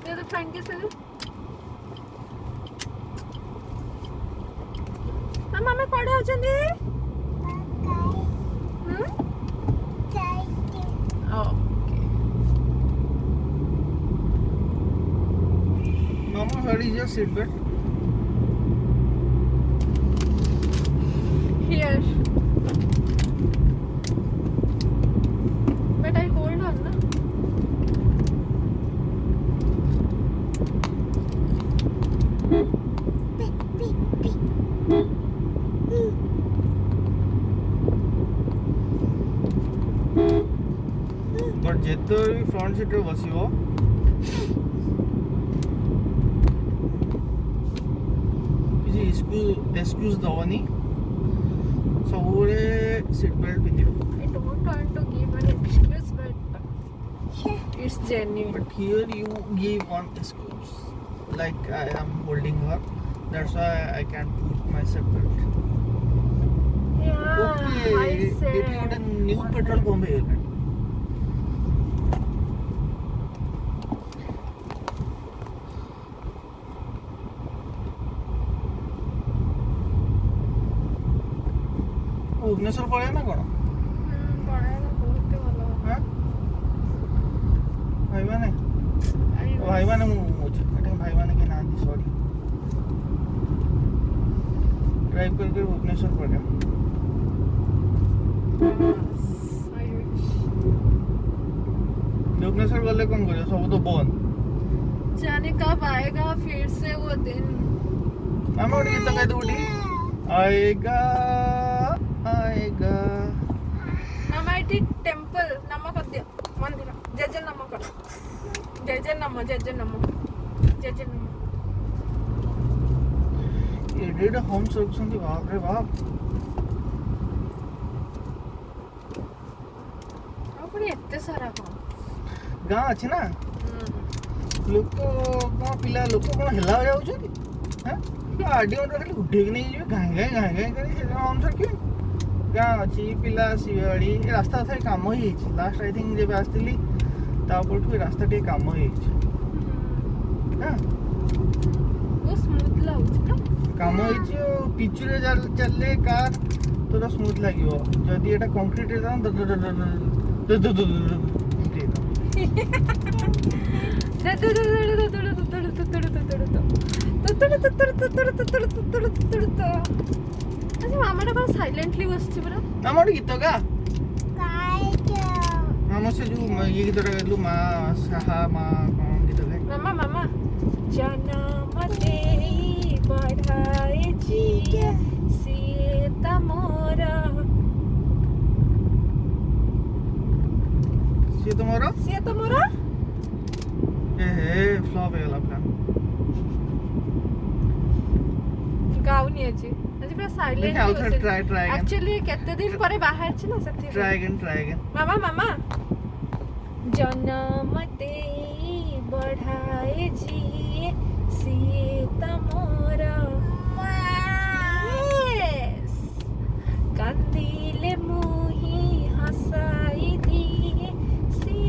ये तो फ्रेंड के साथ मामा में कोड़े हो जाते हैं okay Mama, where is your seat belt? here but I hold on na But ଯେତେବେଳେ ବି front seat ରେ ବସିବ କିଛି excuse ଦବନି ସବୁବେଳେ seat belt ପିନ୍ଧିବ. I don't want to give an excuse but it's genuine But here you give one excuse. Like I am holding her. That's why I can't put my seat belt. yeah Okay, I said ଏଠି ଗୋଟେ new petrol pump ହେଇଗଲାଣି. ଭୁବନେଶ୍ୱର ପଳେଇବା ନା କଣ? ପଢାଇବା ବହୁତ ଭଲ ହାଁ? ଭାଇମାନେ? I was- ଭାଇମାନେ ମୁଁ ଏଠି ଭାଇମାନେ କେହି ନାହାନ୍ତି ସରି. ଡ୍ରାଇଭ୍ କରି କରି ଭୁବନେଶ୍ୱର ପଳେଇବା. I wish भुवनेश्वर गले कौन करियो सब तो बंद. जाने कब आएगा फिर से वो दिन मामा उठ गीत गाई दो उठी. आएगा आएगा. मामा इटी टेंपल नम कर दियो मंदिर जय जय नम कर जय जय नम जय जय नम जय जय नम एडेड होम सोचुंदी बाप रे बाप. अपने एते सारा कौन गाँ अच्छी ना लोक कौन पिला लोक कौन हेला हो जाउछथि. हैं आडी मत खाली उठे कि नहीं गाय गाय गाय गाय करी से होम सर क्यों गाँ अच्छी पिला सिवाड़ी ए रास्ता था काम हो जाइए. लास्ट आई थिंक जब आसती तापरठू रास्ता टे काम हो जाइए. हाँ वो स्मूथ लाउच ना काम हो पिचुरे चलले कार तो स्मूथ लगे जदि एटा कंक्रीट अच्छा मामा कौन साइलेंटली बसछि पूरा मामा गीत गा मामा से जो ये गीत गाइलु माँ साहा माँ कौन गीत गाए मामा मामा जन्म देई बढ़ाए जिए सीता मोरा सी तुम्हारा सीता मोरा ए फ्लॉप है वाला प्लान गाउनी अछि आज पूरा देखा उधर साइलेंटली ट्राई अगेन एक्चुअली केते दिन परे बाहर छी ना सथि ट्राई अगेन मामा मामा जन्म देई बढ़ाए जिए सीता मोरा Yes. कंदिले मुही हसाई दिए सी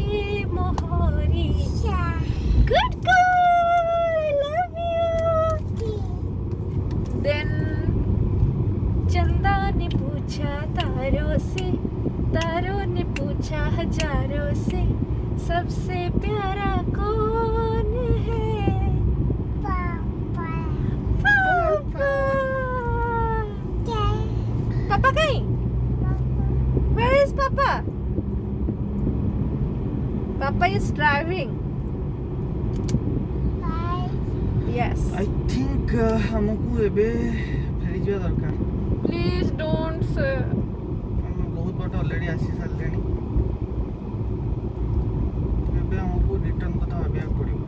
मोहरी good girl I love you then चंदा ने पूछा तारों ने पूछा हजारों से सबसे प्यारा कौन है पापा पापा कहीं where is papa papa is driving yes I think हमको एबे फेरी जा दरकार. please don't say हम बहुत बार ऑलरेडी आसी सारलेनी. एबे हमको रिटर्न कथा भाबिया पड़िबो.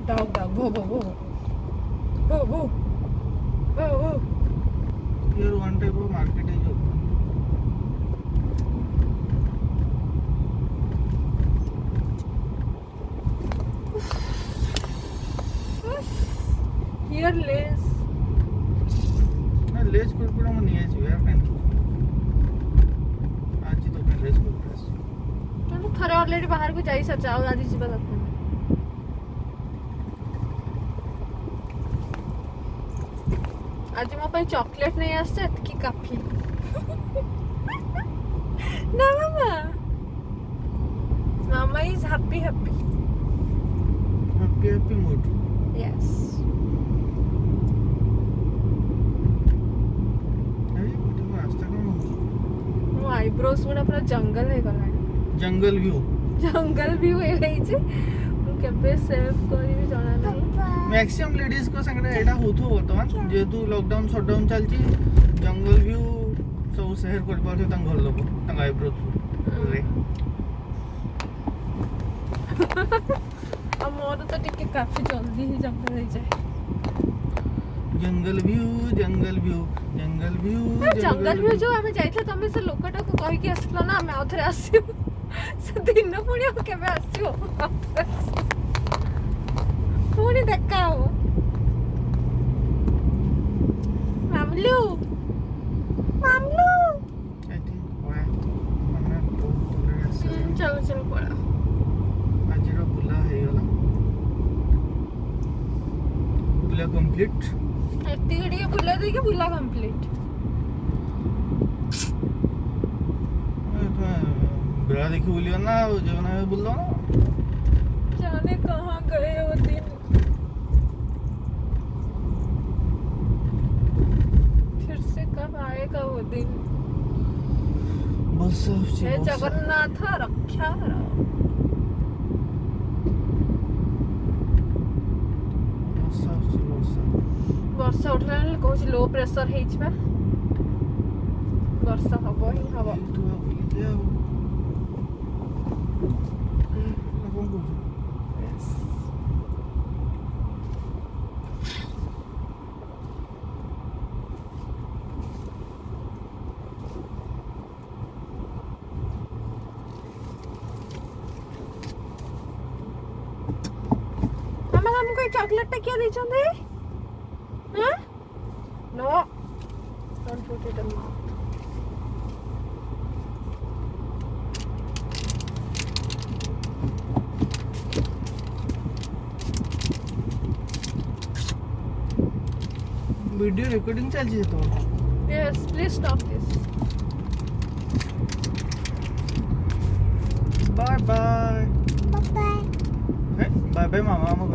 dog whoa whoa whoa whoa whoa whoa whoa Here one type of market is open. here less कपड़ा मैं नहीं आइए यार पहन आज तो पहन ड्रेस को ड्रेस तो थरे ऑलरेडी बाहर को जाई सर जाओ आज जीवा दरकार आज मो पे चॉकलेट नहीं आसे की काफी ना मामा मामा is happy happy happy mood yes मो आईब्रोज गुड़ा पूरा जंगल है गला जंगल व्यू है जे मु केबे सेव करी भी जाना नहीं मैक्सिमम लेडीज को संगडे एटा होथो वर्तमान जेतु लॉकडाउन शटडाउन चलची जंगल व्यू सब शहर कर पाथे तंग घर लोग तंग आईब्रो रे अब मोर तो टिके काफी जल्दी ही जंगल हो जाए जंगल व्यू जंगल व्यू जंगल व्यू जंगल व्यू जो हमें जाइथला तमे से लोकटा को कहि के आसलो ना हमें आथरे आसियो से दिन पुणी हम केबे आसियो पुणी देखा हो मामलू मामलू आई थिंक ओए हमने बहुत दूर से चलो चलो पड़ा आज रो बुला है गला बुला कंप्लीट एत्ती गड़िए बुला दे के बुला कंप्लीट बेड़ा देखी बोलियो ना जगना में बोल दो ना जाने कहाँ गए वो दिन फिर से कब आएगा वो दिन बस हे जगन्नाथ रक्षा करो वर्षा उठला कहूँ लो प्रेशर है वर्षा हम ही हम हमको चॉकलेट क्या दी हाँ no don't put it in mouth video recording चलती है तो yes please stop this bye bye bye bye bye mama